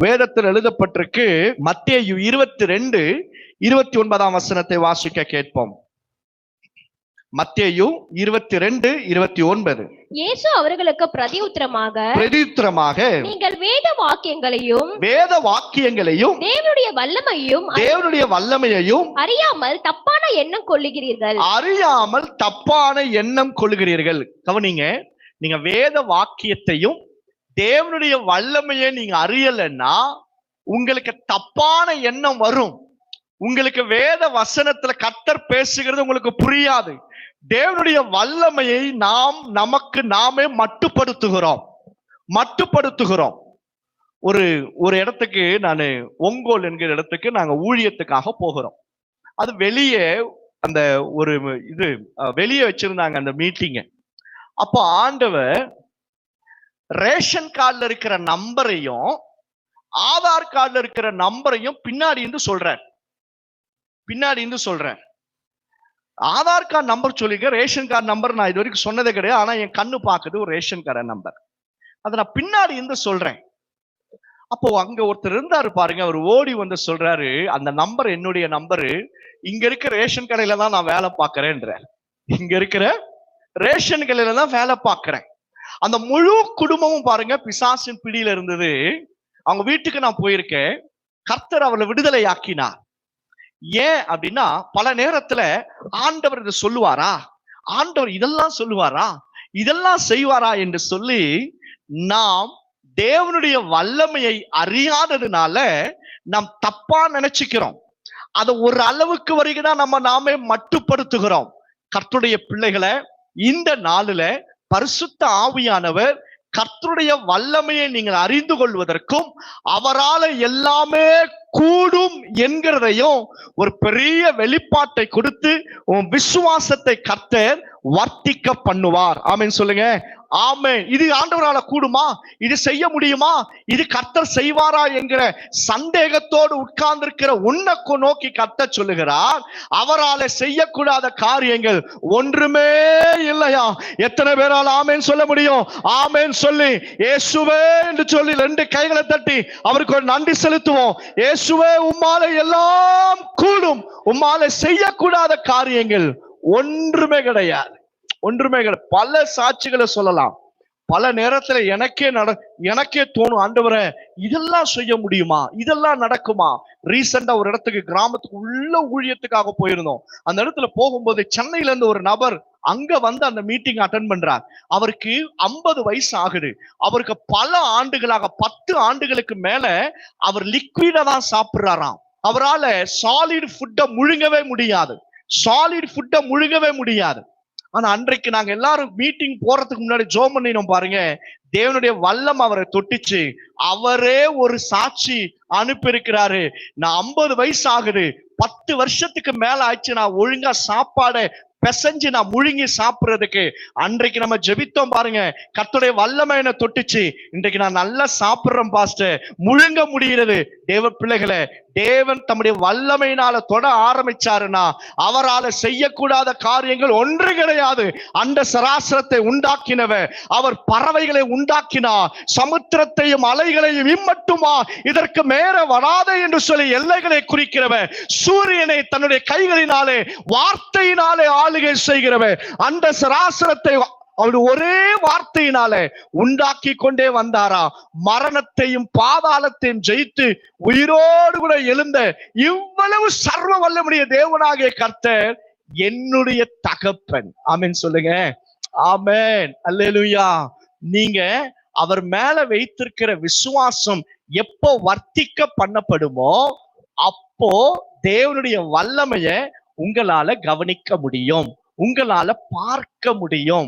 வேதத்தில் எழுதப்பட்டிருக்கு. மத்தேயு 22:29 வசனத்தை வாசிக்க கேட்போம். மத்தேயு 22:29. இயேசு அவர்களுக்கு பிரதியுத்தரமாக நீங்கள் வேத வாக்கியங்களையும் தேவனுடைய வல்லமையையும் அறியாமல் தப்பான எண்ணம் கொள்ளுகிறீர்கள். கவனிங்க, நீங்க வேத வாக்கியத்தையும் தேவனுடைய வல்லமையை நீங்க அறியலைன்னா உங்களுக்கு தப்பான எண்ணம் வரும். உங்களுக்கு வேத வசனத்துல கர்த்தர் பேசுகிறது உங்களுக்கு புரியாது. தேவனுடைய வல்லமையை நமக்கு நாமே மட்டுப்படுத்துகிறோம். ஒரு இடத்துக்கு நானு ஒங்கோல் என்கிற இடத்துக்கு நாங்க ஊழியத்துக்காக போகிறோம். அது வெளியே அந்த ஒரு வெளியே வச்சிருந்தாங்க அந்த மீட்டிங்க. அப்போ ஆண்டவர் ரேஷன் கார்டுல இருக்கிற நம்பரையும் ஆதார் கார்டுல இருக்கிற நம்பரையும் பின்னாடி இருந்து சொல்றேன். ஆதார் கார்டு நம்பர் சொல்லிக்க, ரேஷன் கார்டு நம்பர் நான் இது வரைக்கும் சொன்னதே கிடையாது. ஆனா என் கண்ணு பாக்குது ஒரு ரேஷன் கார்டு நம்பர். அதை நான் பின்னாடி இருந்து சொல்றேன். அப்போ அங்க ஒருத்தர் இருந்தாரு பாருங்க, அவர் ஓடி வந்து சொல்றாரு, அந்த நம்பர் என்னுடைய நம்பரு, இங்க இருக்கிற ரேஷன் கடையில தான் நான் வேலை பார்க்கறேன்ற. இங்க இருக்கிற ரேஷன் கடையில தான் வேலை பார்க்கறேன். அந்த முழு குடும்பமும் பாருங்க பிசாசின் பிடியில இருந்தது. அவங்க வீட்டுக்கு நான் போயிருக்கேன். கர்த்தர் அவளை விடுதலை ஆக்கினார். ஏன் அப்படின்னா, பல நேரத்துல ஆண்டவர் இதை சொல்லுவாரா, ஆண்டவர் இதெல்லாம் சொல்லுவாரா, இதெல்லாம் செய்வாரா என்று சொல்லி நாம் தேவனுடைய வல்லமையை அறியாததுனால நாம் தப்பா நினைச்சுக்கிறோம். அதை ஒரு அளவுக்கு வரைக்கும் தான் நாமே மட்டுப்படுத்துகிறோம். கர்த்தருடைய பிள்ளைகளை, இந்த நாளில பரிசுத்த ஆவியானவர் கர்த்தருடைய வல்லமையை நீங்கள் அறிந்து கொள்வதற்கும் அவரால் எல்லாமே கூடும் என்கிறதையும் ஒரு பெரிய வெளிப்பாட்டை கொடுத்து உன் விசுவாசத்தை கர்த்தர் வர்த்திக்க பண்ணுவார். ஆமென் சொல்லுங்க. ஆமென். இது ஆண்டவரால கூடுமா, இது செய்ய முடியுமா, இது கர்த்தர் செய்வாரா என்கிற சந்தேகத்தோடு உட்கார்ந்திருக்கிற உன்னை நோக்கி கர்த்தர் சொல்லுகிறார், அவரால செய்யக்கூடாத காரியங்கள் ஒன்றுமே இல்லையா. எத்தனை பேரால் ஆமென் சொல்ல முடியும்? ஆமென் சொல்லி இயேசுவே என்று சொல்லி 2 கைகளை தட்டி அவருக்கு ஒரு நன்றி செலுத்துவோம். இயேசுவே, உம்மால எல்லாம் கூடும். உம்மால செய்யக்கூடாத காரியங்கள் ஒன்றுமே கிடையாது. பல சாட்சிகளை சொல்லலாம். பல நேரத்துல எனக்கே தோணும், ஆண்டவரே இதெல்லாம் செய்ய முடியுமா, இதெல்லாம் நடக்குமா. ரீசெண்டா ஒரு இடத்துக்கு, கிராமத்துக்கு உள்ள ஊழியத்துக்காக போயிருந்தோம். அந்த இடத்துல போகும்போது சென்னையில இருந்து ஒரு நபர் அங்க வந்து அந்த மீட்டிங் அட்டென்ட் பண்றார். அவருக்கு 50 வயசு ஆகுது. அவருக்கு பல ஆண்டுகளாக 10 ஆண்டுகளுக்கு மேல அவர் லிக்விடா தான் சாப்பிடுறாராம். அவரால் சாலிட் ஃபுட்டை முழுங்கவே முடியாது. ஆனா அன்றைக்கு நாங்க எல்லாரும் மீட்டிங் போறதுக்கு முன்னாடி ஜெபம் பண்ணினோம் பாருங்க. தேவனுடைய வல்லம் அவரை தொட்டுச்சு. அவரே ஒரு சாட்சி அனுப்பி இருக்கிறாரு. நான் 50 வயசு ஆகுது, 10 வருஷத்துக்கு மேல ஆச்சு நான் ஒழுங்கா சாப்பாடை பிசைஞ்சு நான் முழுங்கி சாப்பிடுறதுக்கு. அன்றைக்கு நம்ம ஜெபித்தோம் பாருங்க, கர்த்தருடைய வல்லமை என்ன தொட்டுச்சு. இன்றைக்கு நான் நல்லா சாப்பிடுறேன் பாஸ்டர், முழுங்க முடிகிறது. தேவ பிள்ளைகளை, தேவன் தம்முடைய வல்லமையினால தொட ஆரம்பிச்சாருன்னா அவரால் செய்யக்கூடாத காரியங்கள் ஒன்று கிடையாது. அந்த சராசரத்தை உண்டாக்கினவர், அவர் பறவைகளை உண்டாக்கினார், சமுத்திரத்தையும் அலைகளையும் இம்மட்டுமா இதற்கு மேல வராதே என்று சொல்லி எல்லைகளை குறிக்கிறவர், சூரியனை தன்னுடைய கைகளினாலே வார்த்தையினாலே ஆளுகை செய்கிறவர், அந்த சராசரத்தை அவர் ஒரே வார்த்தையினாலே உண்டாக்கி கொண்டே வந்தாரா. மரணத்தையும் பாதாளத்தையும் ஜெயித்து உயிரோடு கூட எழுந்த இவ்வளவு சர்வ வல்லமுடைய தேவனாகிய கர்த்தர் என்னுடைய தகப்பன். ஆமென் சொல்லுங்க. ஆமென், அல்லேலூயா. நீங்க அவர் மேல வைத்திருக்கிற விசுவாசம் எப்போ வர்த்திக்க பண்ணப்படுமோ அப்போ தேவனுடைய வல்லமையை உங்களால கவனிக்க முடியும், உங்களால பார்க்க முடியும்.